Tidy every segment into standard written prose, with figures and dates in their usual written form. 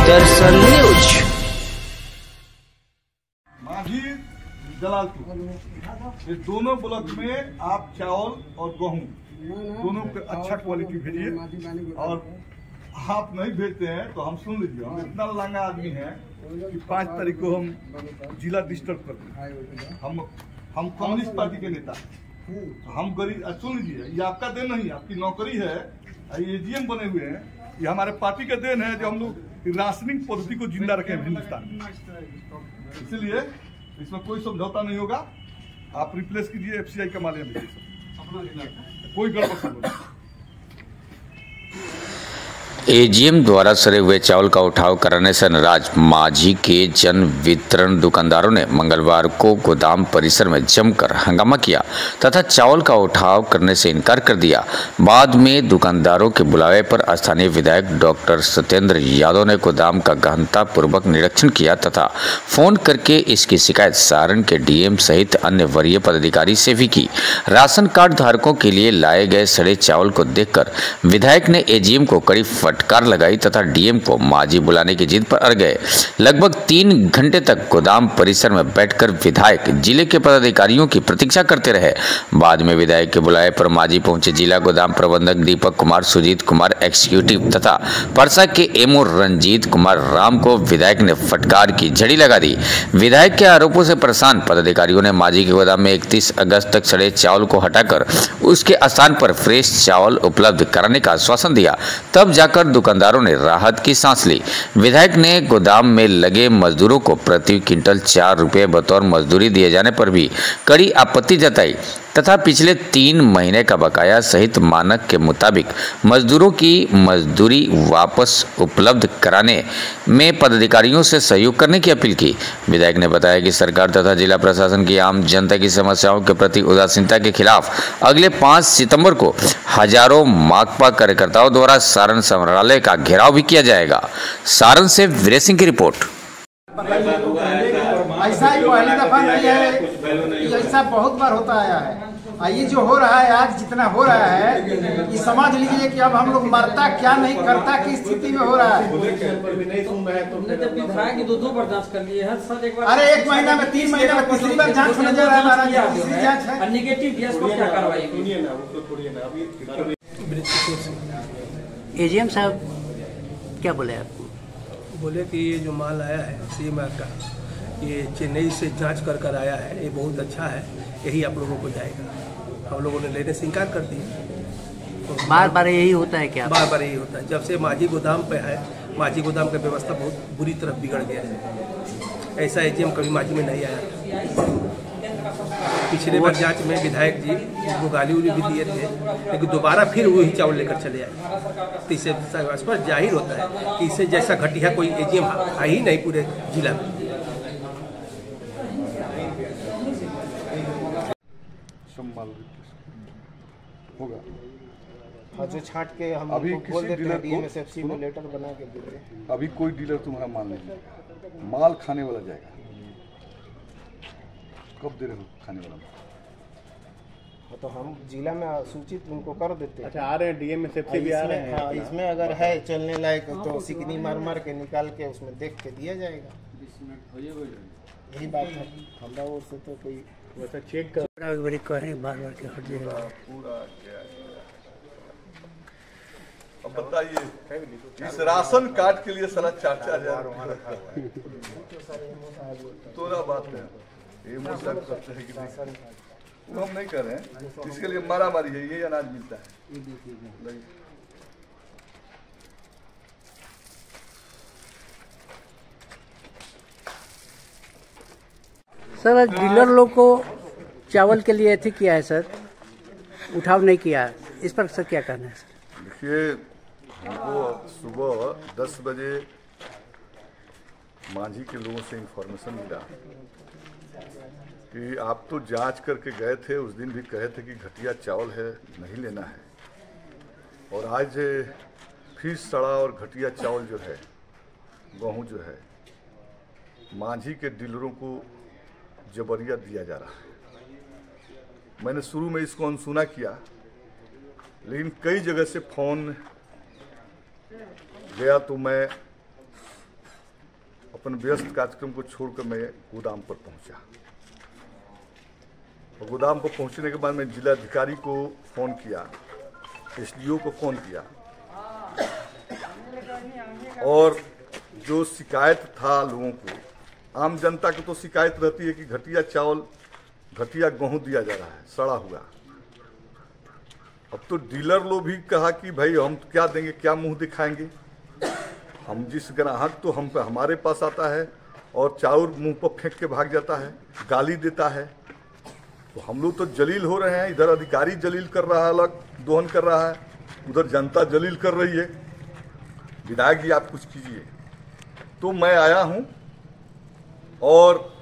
दर्शन news. माझी जलालपुर, ये दोनों ब्लॉक में आप चावल और गेहूं दोनों के अच्छा क्वालिटी भेजिए। और आप नहीं भेजते हैं तो हम सुन लीजिए, हम इतना लांगा आदमी है कि 5 तारीख को हम जिला डिस्टर्ब करते हैं। हम कम्युनिस्ट पार्टी के नेता, हम गरीब। सुन लीजिए, ये आपका देन नहीं, आपकी नौकरी है, ये एजीएम बने हुए हैं, ये हमारे पार्टी का देन है जो हम लोग राशनिंग पद्धति को जिंदा रखे हिंदुस्तान में। इसलिए इसमें कोई समझौता नहीं होगा। आप रिप्लेस कीजिए एफसीआई के माध्यम से, कोई गड़बड़ नहीं। एजीएम द्वारा सड़े हुए चावल का उठाव कराने से नाराज माझी के जन वितरण दुकानदारों ने मंगलवार को गोदाम परिसर में जमकर हंगामा किया तथा चावल का उठाव करने से इनकार कर दिया। बाद में दुकानदारों के बुलावे पर स्थानीय विधायक डॉक्टर सत्येंद्र यादव ने गोदाम का गहनता पूर्वक निरीक्षण किया तथा फोन करके इसकी शिकायत सारण के डीएम सहित अन्य वरीय पदाधिकारी से भी की। राशन कार्ड धारकों के लिए लाए गए सड़े चावल को देखकर विधायक ने एजीएम को कड़ी फटकार लगाई तथा डीएम को माझी बुलाने की जिद पर अड़ गए। लगभग 3 घंटे तक गोदाम परिसर में बैठकर विधायक जिले के पदाधिकारियों की प्रतीक्षा करते रहे। बाद में विधायक के बुलाए पर माझी पहुंचे जिला गोदाम प्रबंधक दीपक कुमार, सुजीत कुमार एग्जीक्यूटिव तथा परसा के एमओ रंजीत कुमार राम को विधायक ने फटकार की झड़ी लगा दी। विधायक के आरोपों से परेशान पदाधिकारियों ने माझी के गोदाम में 31 अगस्त तक सड़े चावल को हटाकर उसके स्थान पर फ्रेश चावल उपलब्ध कराने का आश्वासन दिया। तब जाकर दुकानदारों ने राहत की सांस ली। विधायक ने गोदाम में लगे मजदूरों को प्रति क्विंटल 4 रुपये बतौर मजदूरी दिए जाने पर भी कड़ी आपत्ति जताई तथा पिछले 3 महीने का बकाया सहित मानक के मुताबिक मजदूरों की मजदूरी वापस उपलब्ध कराने में पदाधिकारियों से सहयोग करने की अपील की। विधायक ने बताया कि सरकार तथा जिला प्रशासन की आम जनता की समस्याओं के प्रति उदासीनता के खिलाफ अगले 5 सितंबर को हजारों माकपा कार्यकर्ताओं द्वारा सारण संग्रहालय का घेराव भी किया जाएगा। सारण से वीरेश सिंह की रिपोर्ट। ऐसा ही पहली दफा नहीं है, ऐसा बहुत बार होता आया है। ये जो हो रहा है आज, जितना हो रहा है, ये समझ लीजिए कि अब हम लोग मरता क्या नहीं करता की स्थिति में हो रहा है। अरे 1 महीना में 3 महीना में तीसरी बार जांच होने जा रहा है हमारा, तीसरी जांच है। नेगेटिव को क्या कार्रवाई? एजीएम साहब क्या बोले आपको? बोले कि ये जो माल आया है सीएमआर का, ये चेन्नई से जांच कर आया है, ये बहुत अच्छा है, यही आप लोगों को जाएगा। हम लोगों ने लेने से इनकार कर दिया। बार बार यही होता है क्या? बार बार यही होता है। जब से माझी गोदाम पे है, माझी गोदाम की व्यवस्था बहुत बुरी तरह बिगड़ गया है। ऐसा एजीएम कभी माझी में नहीं आया। पिछले बार जांच में विधायक जी को गाली उली भी दिए थे, लेकिन दोबारा फिर वही चावल लेकर चले आए। तो इससे स्पष्ट जाहिर होता है कि इससे जैसा घटिया कोई एजीएम है ही नहीं पूरे जिला में। होगा हाँ, जो छांट के हम अभी बोल देते हैं डीएमएसएफसी में लेटर बना के देते हैं। अभी कोई डीलर तुम्हारा माल नहीं लेगा, माल खाने वाला जाएगा। कब दे रहे हो खाने वाला? तो हम जिला में सूचित उनको कर देते हैं। अच्छा, आ रहे हैं डीएमएसएफसी भी आ रहे हैं। हाँ, इसमें अगर है चलने लायक तो सिकनी मार के निकाल के उसमें देख के दिया जाएगा। यही बात है, हमारा ओर से तो कोई वैसा चेक कर बार बार के हट जाएगा। अब बताइए, इस राशन कार्ड के लिए साला 4-4 हजार तो ना बात है। ये करते हैं कि वो हम नहीं कर रहे हैं, इसके लिए मारा मारी है। ये अनाज मिलता है। सर डीलर लोग को चावल के लिए ऐसे किया है सर, उठाव नहीं किया, इस पर सर क्या कहना है? सर देखिए, हमको सुबह 10 बजे माझी के लोगों से इंफॉर्मेशन मिला कि आप तो जांच करके गए थे, उस दिन भी कहे थे कि घटिया चावल है, नहीं लेना है, और आज फिर सड़ा और घटिया चावल जो है, गेहूँ जो है, माझी के डीलरों को जबरिया दिया जा रहा है। मैंने शुरू में इसको अनसुना किया, लेकिन कई जगह से फोन गया तो मैं अपने व्यस्त कार्यक्रम को छोड़कर मैं गोदाम पर पहुंचा। और गोदाम पर पहुंचने के बाद मैं जिलाधिकारी को फ़ोन किया, SDO को फ़ोन किया, और जो शिकायत था लोगों को, आम जनता को तो शिकायत रहती है कि घटिया चावल, घटिया गेहूं दिया जा रहा है, सड़ा हुआ। अब तो डीलर लोग भी कहा कि भाई हम क्या देंगे, क्या मुंह दिखाएंगे। हम जिस ग्राहक तो हमारे पास आता है और चाउर मुंह पर फेंक के भाग जाता है, गाली देता है, तो हम लोग तो जलील हो रहे हैं। इधर अधिकारी जलील कर रहा है, अलग दोहन कर रहा है, उधर जनता जलील कर रही है। विधायक जी आप कुछ कीजिए। तो मैं आया हूं और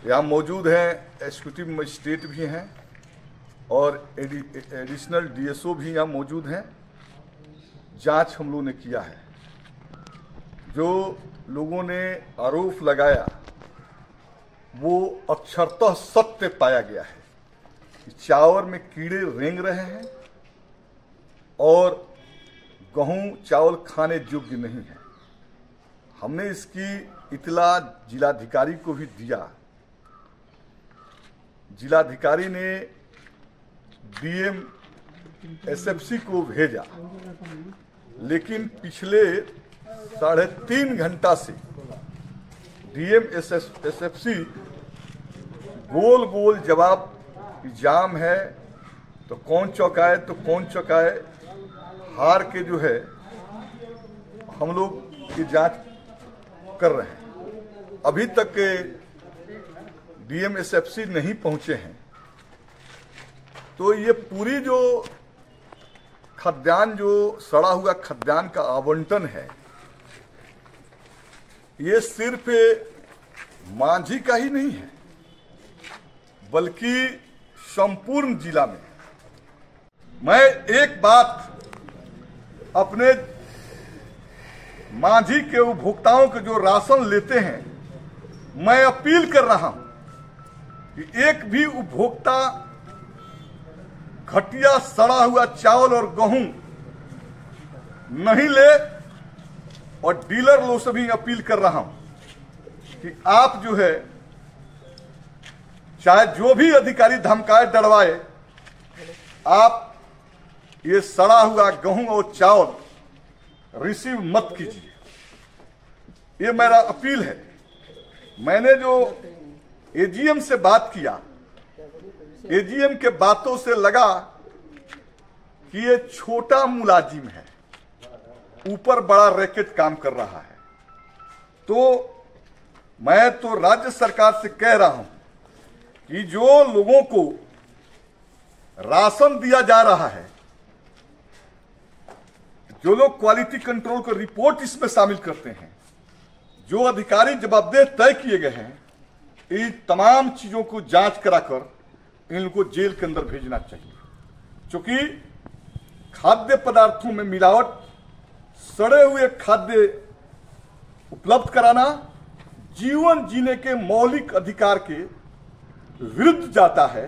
यहाँ मौजूद हैं एग्जीक्यूटिव मजिस्ट्रेट भी हैं और एडिशनल DSO भी यहाँ मौजूद हैं। जांच हम लोगों ने किया है। जो लोगों ने आरोप लगाया वो अक्षरतः सत्य पाया गया है कि चावल में कीड़े रेंग रहे हैं और गेहूं चावल खाने योग्य नहीं है। हमने इसकी इतला जिलाधिकारी को भी दिया। जिलाधिकारी ने DM SFC को भेजा, लेकिन पिछले 3.5 घंटा से DM SFC गोल गोल जवाब, जाम है तो कौन चौकाए तो कौन चौकाए, हार के जो है हम लोग की जांच कर रहे हैं। अभी तक DM SFC नहीं पहुंचे हैं। तो ये पूरी जो खाद्यान्न, जो सड़ा हुआ खाद्यान्न का आवंटन है, ये सिर्फ मांझी का ही नहीं है बल्कि संपूर्ण जिला में। मैं एक बात अपने मांझी के उपभोक्ताओं के जो राशन लेते हैं, मैं अपील कर रहा हूं कि एक भी उपभोक्ता घटिया सड़ा हुआ चावल और गेहूं नहीं ले। और डीलर लोग से भी अपील कर रहा हूं कि आप जो है, चाहे जो भी अधिकारी धमकाए डरवाए, आप ये सड़ा हुआ गेहूं और चावल रिसीव मत कीजिए। ये मेरा अपील है। मैंने जो AGM से बात किया, AGM के बातों से लगा कि ये छोटा मुलाजिम है, ऊपर बड़ा रैकेट काम कर रहा है। तो मैं तो राज्य सरकार से कह रहा हूं कि जो लोगों को राशन दिया जा रहा है, जो लोग क्वालिटी कंट्रोल को रिपोर्ट इसमें शामिल करते हैं, जो अधिकारी जवाबदेह तय किए गए हैं, इन तमाम चीजों को जांच कराकर इनको जेल के अंदर भेजना चाहिए। क्योंकि खाद्य पदार्थों में मिलावट, सड़े हुए खाद्य उपलब्ध कराना जीवन जीने के मौलिक अधिकार के विरुद्ध जाता है।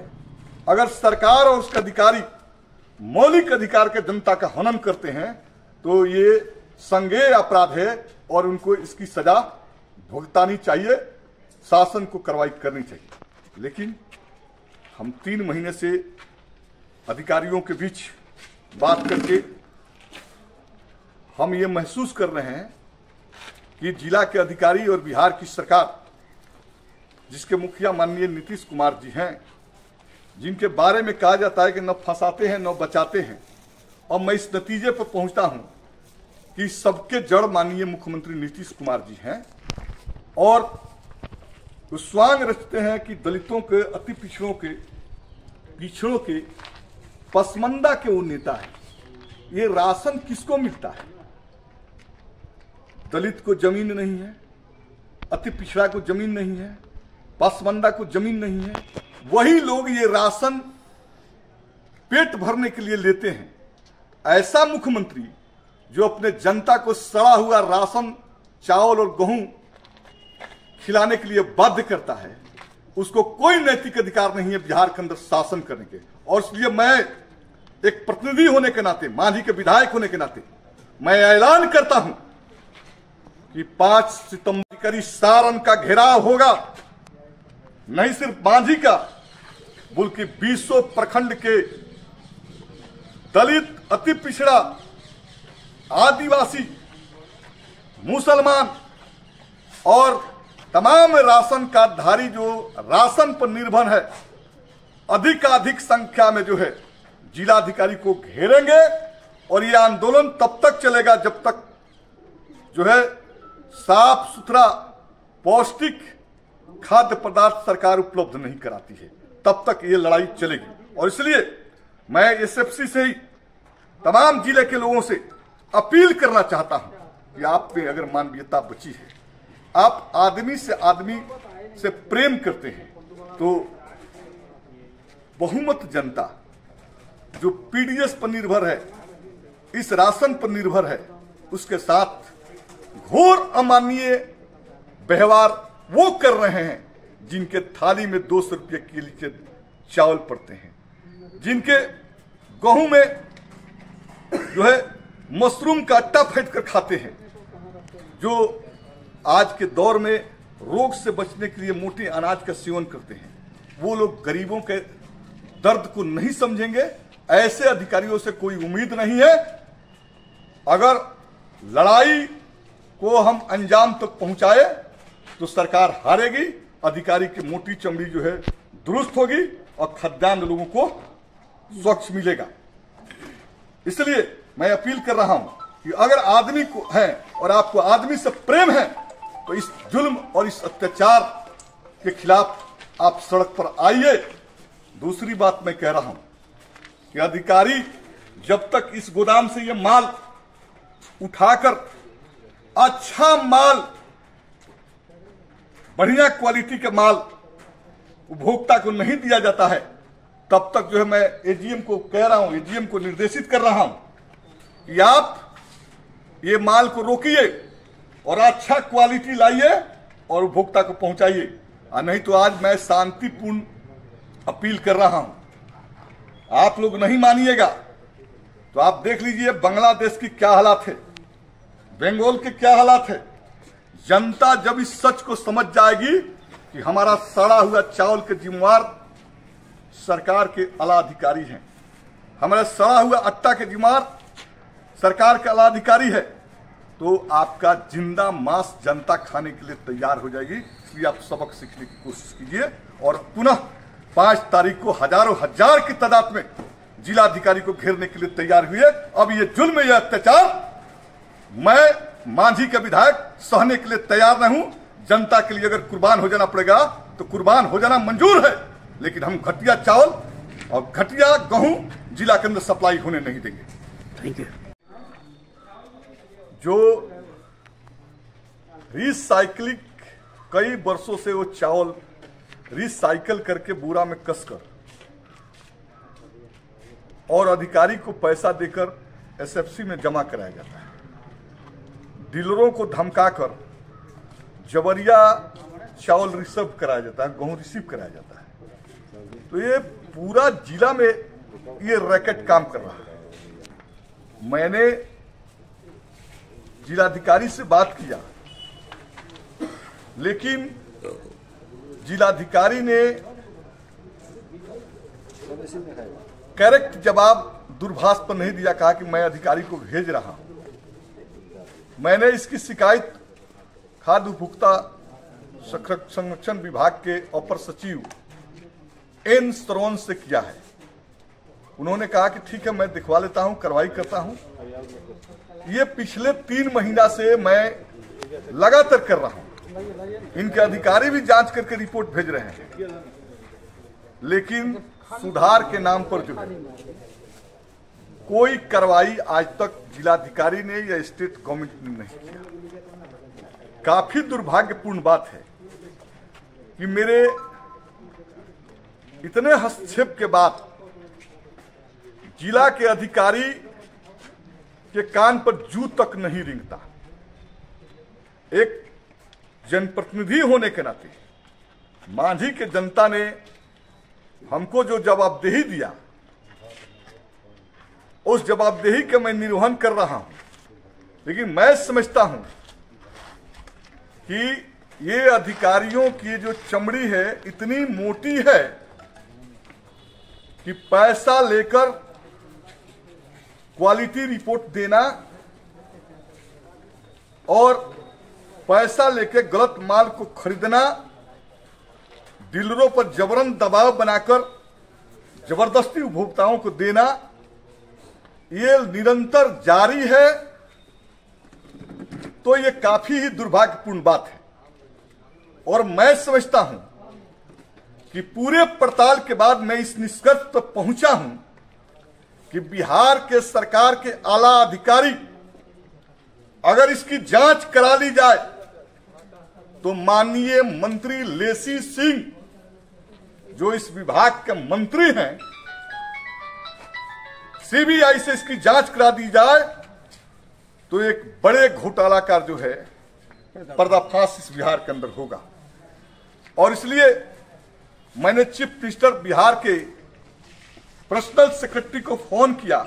अगर सरकार और उसके अधिकारी मौलिक अधिकार के जनता का हनन करते हैं तो ये संज्ञेय अपराध है और उनको इसकी सजा भुगतानी चाहिए, शासन को कार्रवाई करनी चाहिए। लेकिन हम 3 महीने से अधिकारियों के बीच बात करके हम ये महसूस कर रहे हैं कि जिला के अधिकारी और बिहार की सरकार, जिसके मुखिया माननीय नीतीश कुमार जी हैं, जिनके बारे में कहा जाता है कि न फंसाते हैं न बचाते हैं, और मैं इस नतीजे पर पहुंचता हूं कि सबके जड़ माननीय मुख्यमंत्री नीतीश कुमार जी हैं। और वो स्वांग रचते हैं कि दलितों के, अति पिछड़ों के पसमंदा के वो नेता है। ये राशन किसको मिलता है? दलित को जमीन नहीं है, अति पिछड़ा को जमीन नहीं है, पसमंदा को जमीन नहीं है, वही लोग ये राशन पेट भरने के लिए लेते हैं। ऐसा मुख्यमंत्री जो अपने जनता को सड़ा हुआ राशन, चावल और गेहूं खिलाने के लिए बाध्य करता है, उसको कोई नैतिक अधिकार नहीं है बिहार के अंदर शासन करने के। और इसलिए मैं एक प्रतिनिधि होने के नाते, मांझी के विधायक होने के नाते, मैं ऐलान करता हूं कि 5 सितंबर करी सारण का घेराव होगा, नहीं सिर्फ मांझी का बल्कि 20 प्रखंड के दलित, अति पिछड़ा, आदिवासी, मुसलमान और तमाम राशन कार्डधारी जो राशन पर निर्भर है, अधिकाधिक संख्या में जो है जिलाधिकारी को घेरेंगे। और ये आंदोलन तब तक चलेगा जब तक जो है साफ सुथरा पौष्टिक खाद्य पदार्थ सरकार उपलब्ध नहीं कराती है, तब तक ये लड़ाई चलेगी। और इसलिए मैं एसएफसी से ही तमाम जिले के लोगों से अपील करना चाहता हूं कि आप में अगर मानवीयता बची है, आप आदमी से प्रेम करते हैं, तो बहुमत जनता जो पीडीएस पर निर्भर है, इस राशन पर निर्भर है, उसके साथ घोर अमानवीय व्यवहार वो कर रहे हैं जिनके थाली में 200 रुपये किलो के चावल पड़ते हैं, जिनके गेहूं में जो है मशरूम का आटा फेंट कर खाते हैं, जो आज के दौर में रोग से बचने के लिए मोटे अनाज का सेवन करते हैं। वो लोग गरीबों के दर्द को नहीं समझेंगे। ऐसे अधिकारियों से कोई उम्मीद नहीं है। अगर लड़ाई को हम अंजाम तक पहुंचाए तो सरकार हारेगी, अधिकारी की मोटी चमड़ी जो है दुरुस्त होगी और खाद्यान्न लोगों को स्वच्छ मिलेगा। इसलिए मैं अपील कर रहा हूं कि अगर आदमी को है और आपको आदमी से प्रेम है तो इस जुल्म और इस अत्याचार के खिलाफ आप सड़क पर आइए। दूसरी बात मैं कह रहा हूं कि अधिकारी जब तक इस गोदाम से ये माल उठाकर अच्छा माल, बढ़िया क्वालिटी के माल उपभोक्ता को नहीं दिया जाता है, तब तक जो है मैं एजीएम को कह रहा हूं, एजीएम को निर्देशित कर रहा हूं कि आप ये माल को रोकिए और अच्छा क्वालिटी लाइए और उपभोक्ता को पहुंचाइए। नहीं तो आज मैं शांतिपूर्ण अपील कर रहा हूं। आप लोग नहीं मानिएगा तो आप देख लीजिए बांग्लादेश की क्या हालात है, बंगाल के क्या हालात है। जनता जब इस सच को समझ जाएगी कि हमारा सड़ा हुआ चावल के जिम्मेवार सरकार के आला अधिकारी हैं, हमारा सड़ा हुआ आटा के जिम्मेवार सरकार के आला अधिकारी है, तो आपका जिंदा मांस जनता खाने के लिए तैयार हो जाएगी। इसलिए आप सबक सीखने की कोशिश कीजिए और पुनः 5 तारीख को हजारों हजार की तादाद में जिलाधिकारी को घेरने के लिए तैयार हुए। अब ये जुल्म, यह अत्याचार मैं मांझी के विधायक सहने के लिए तैयार नहीं हूं। जनता के लिए अगर कुर्बान हो जाना पड़ेगा तो कुर्बान हो जाना मंजूर है, लेकिन हम घटिया चावल और घटिया गेहूं जिला के अंदर सप्लाई होने नहीं देंगे। Thank you. जो रिसाइकलिंग कई वर्षों से वो चावल रिसाइकल करके बोरा में कसकर और अधिकारी को पैसा देकर एसएफसी में जमा कराया जाता है, डीलरों को धमकाकर जबरिया चावल रिसीव कराया जाता है, गेहूं रिसीव कराया जाता है। तो ये पूरा जिला में ये रैकेट काम कर रहा है। मैंने जिलाधिकारी से बात किया, लेकिन जिलाधिकारी ने करेक्ट जवाब दूरभाष पर नहीं दिया, कहा कि मैं अधिकारी को भेज रहा हूं। मैंने इसकी शिकायत खाद्य उपभोक्ता संरक्षण विभाग के अपर सचिव एन श्रवण से किया है। उन्होंने कहा कि ठीक है, मैं दिखवा लेता हूं, कार्रवाई करता हूं। ये पिछले 3 महीना से मैं लगातार कर रहा हूं। इनके अधिकारी भी जांच करके रिपोर्ट भेज रहे हैं, लेकिन सुधार के नाम पर जो है कोई कार्रवाई आज तक जिलाधिकारी ने या स्टेट गवर्नमेंट ने नहीं किया। काफी दुर्भाग्यपूर्ण बात है कि मेरे इतने हस्तक्षेप के बाद जिला के अधिकारी के कान पर जू तक नहीं रेंगता। एक जनप्रतिनिधि होने के नाते मांझी के जनता ने हमको जो जवाबदेही दिया, उस जवाबदेही के मैं निर्वहन कर रहा हूं। लेकिन मैं समझता हूं कि ये अधिकारियों की जो चमड़ी है इतनी मोटी है कि पैसा लेकर क्वालिटी रिपोर्ट देना और पैसा लेकर गलत माल को खरीदना, डीलरों पर जबरन दबाव बनाकर जबरदस्ती उपभोक्ताओं को देना, ये निरंतर जारी है। तो ये काफी ही दुर्भाग्यपूर्ण बात है और मैं समझता हूं कि पूरे पड़ताल के बाद मैं इस निष्कर्ष पर पहुंचा हूं कि बिहार के सरकार के आला अधिकारी अगर इसकी जांच करा ली जाए तो माननीय मंत्री लेसी सिंह जो इस विभाग के मंत्री हैं, सीबीआई से इसकी जांच करा दी जाए तो एक बड़े घोटाला का जो है पर्दाफाश इस बिहार के अंदर होगा। और इसलिए मैंने चीफ मिनिस्टर बिहार के पर्सनल सेक्रेटरी को फोन किया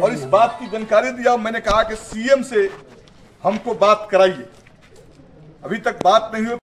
और इस बात की जानकारी दिया। मैंने कहा कि सीएम से हमको बात कराइए, अभी तक बात नहीं हुई।